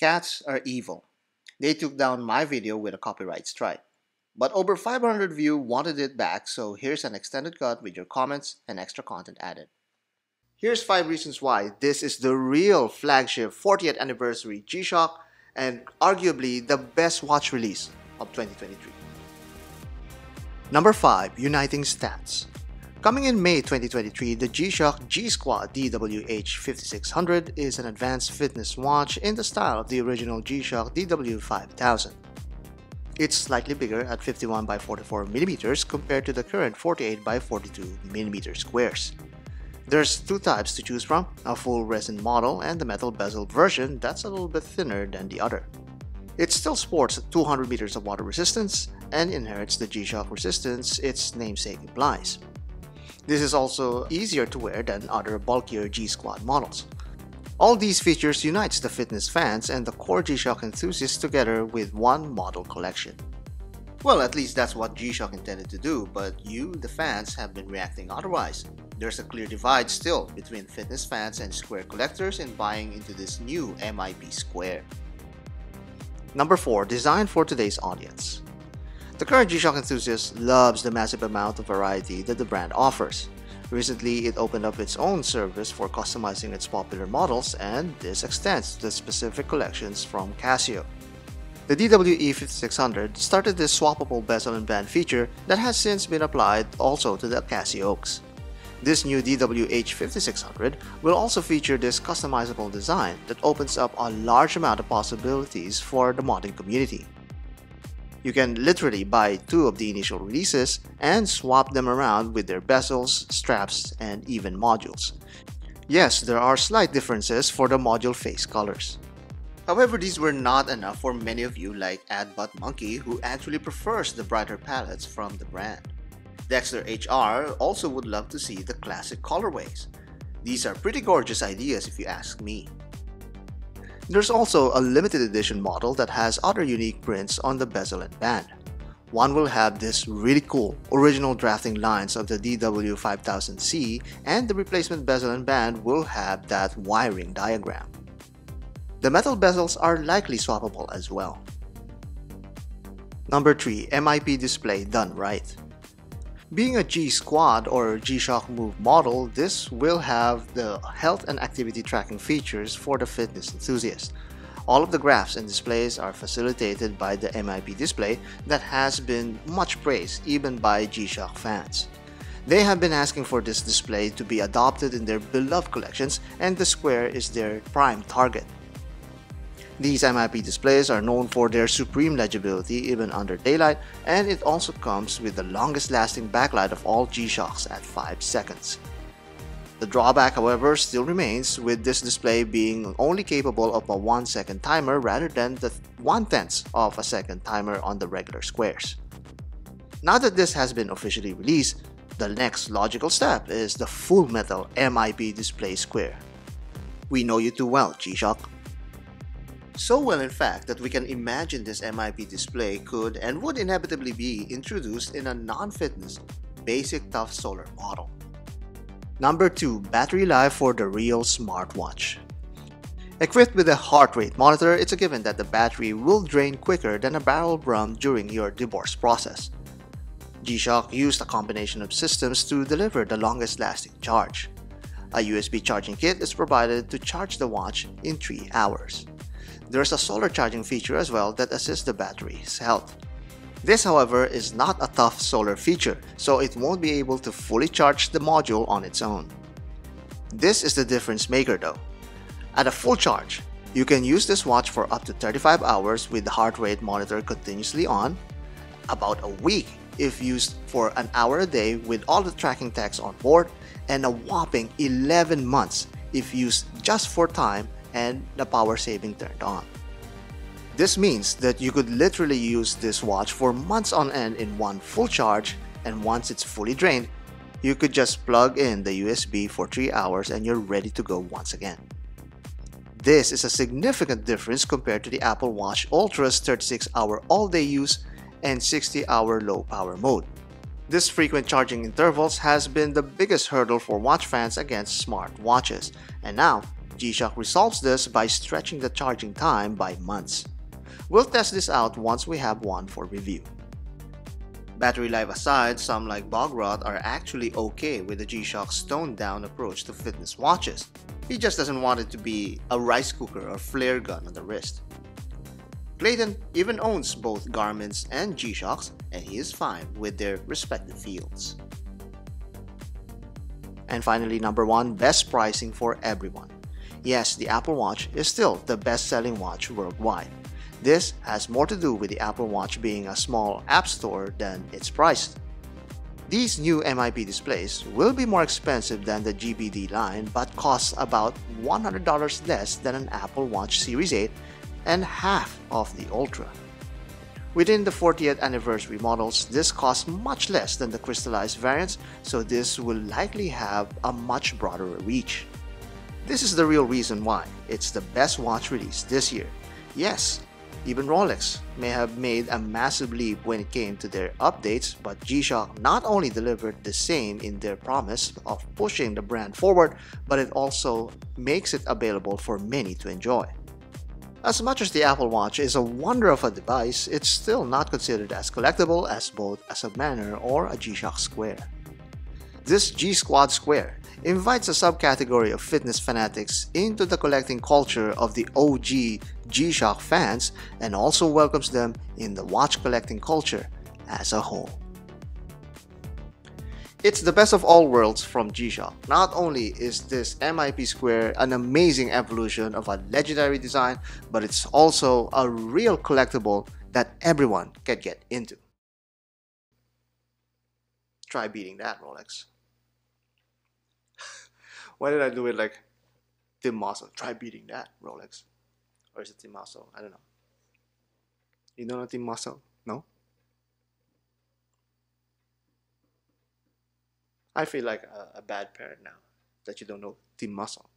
Cats are evil. They took down my video with a copyright strike. But over 500 of you wanted it back, so here's an extended cut with your comments and extra content added. Here's 5 reasons why this is the real flagship 40th anniversary Gshock and arguably the best watch release of 2023. Number 5. Uniting Stats. Coming in May 2023, the Gshock G-Squad DWH5600 is an advanced fitness watch in the style of the original Gshock DW5000. It's slightly bigger at 51 by 44 mm compared to the current 48 by 42 mm squares. There's 2 types to choose from, a full resin model and the metal bezel version that's a little bit thinner than the other. It still sports 200 meters of water resistance and inherits the Gshock resistance its namesake implies. This is also easier to wear than other bulkier G-Squad models. All these features unites the fitness fans and the core Gshock enthusiasts together with one model collection. Well, at least that's what Gshock intended to do, but you, the fans, have been reacting otherwise. There's a clear divide still between fitness fans and square collectors in buying into this new MIP square. Number 4. Designed for today's audience. The current Gshock enthusiast loves the massive amount of variety that the brand offers. Recently, it opened up its own service for customizing its popular models, and this extends to the specific collections from Casio. The DWE5600 started this swappable bezel and band feature that has since been applied also to the Casios. This new DWH5600 will also feature this customizable design that opens up a large amount of possibilities for the modding community. You can literally buy 2 of the initial releases and swap them around with their bezels, straps, and even modules. Yes, there are slight differences for the module face colors. However, these were not enough for many of you like AdButtMonkey, who actually prefers the brighter palettes from the brand. Dexter HR also would love to see the classic colorways. These are pretty gorgeous ideas if you ask me. There's also a limited edition model that has other unique prints on the bezel and band. One will have this really cool original drafting lines of the DW5000C, and the replacement bezel and band will have that wiring diagram. The metal bezels are likely swappable as well. Number 3. MIP display done right. Being a G-Squad or Gshock Move model, this will have the health and activity tracking features for the fitness enthusiast. All of the graphs and displays are facilitated by the MIP display that has been much praised even by Gshock fans. They have been asking for this display to be adopted in their beloved collections, and the square is their prime target. These MIP displays are known for their supreme legibility even under daylight, and it also comes with the longest lasting backlight of all Gshocks at 5 seconds. The drawback, however, still remains, with this display being only capable of a 1-second timer rather than the 1/10 of a second timer on the regular squares. Now that this has been officially released, the next logical step is the full metal MIP display square. We know you too well, Gshock. So well in fact that we can imagine this MIP display could and would inevitably be introduced in a non-fitness, basic tough solar model. Number 2. Battery life for the real smartwatch. Equipped with a heart rate monitor, it's a given that the battery will drain quicker than a barrel drum during your divorce process. Gshock used a combination of systems to deliver the longest lasting charge. A USB charging kit is provided to charge the watch in 3 hours. There's a solar charging feature as well that assists the battery's health. This, however, is not a tough solar feature, so it won't be able to fully charge the module on its own. This is the difference maker though. At a full charge, you can use this watch for up to 35 hours with the heart rate monitor continuously on, about a week if used for an hour a day with all the tracking techs on board, and a whopping 11 months if used just for time and the power saving turned on. This means that you could literally use this watch for months on end in one full charge, and once it's fully drained, you could just plug in the USB for 3 hours and you're ready to go once again. This is a significant difference compared to the Apple Watch Ultra's 36-hour all-day use and 60-hour low-power mode. This frequent charging intervals has been the biggest hurdle for watch fans against smart watches, and now Gshock resolves this by stretching the charging time by months. We'll test this out once we have one for review. Battery life aside, some like Bogrot are actually okay with the Gshock's toned-down approach to fitness watches. He just doesn't want it to be a rice cooker or flare gun on the wrist. Clayton even owns both Garmin's and Gshocks, and he is fine with their respective fields. And finally, number 1, best pricing for everyone. Yes, the Apple Watch is still the best-selling watch worldwide. This has more to do with the Apple Watch being a small app store than its price. These new MIP displays will be more expensive than the GBD line but cost about $100 less than an Apple Watch Series 8 and half of the Ultra. Within the 40th anniversary models, this costs much less than the crystallized variants, so this will likely have a much broader reach. This is the real reason why it's the best watch released this year. Yes, even Rolex may have made a massive leap when it came to their updates, but Gshock not only delivered the same in their promise of pushing the brand forward, but it also makes it available for many to enjoy. As much as the Apple Watch is a wonder of a device, it's still not considered as collectible as both a Submariner or a Gshock Square. This G Squad Square invites a subcategory of fitness fanatics into the collecting culture of the OG Gshock fans and also welcomes them in the watch collecting culture as a whole. It's the best of all worlds from Gshock. Not only is this MIP Square an amazing evolution of a legendary design, but it's also a real collectible that everyone can get into. Try beating that, Rolex. Why did I do it like Tim Mosso? Try beating that, Rolex. Or is it Tim Mosso? I don't know. You don't know Tim Mosso? No? I feel like a bad parent now that you don't know Tim Mosso.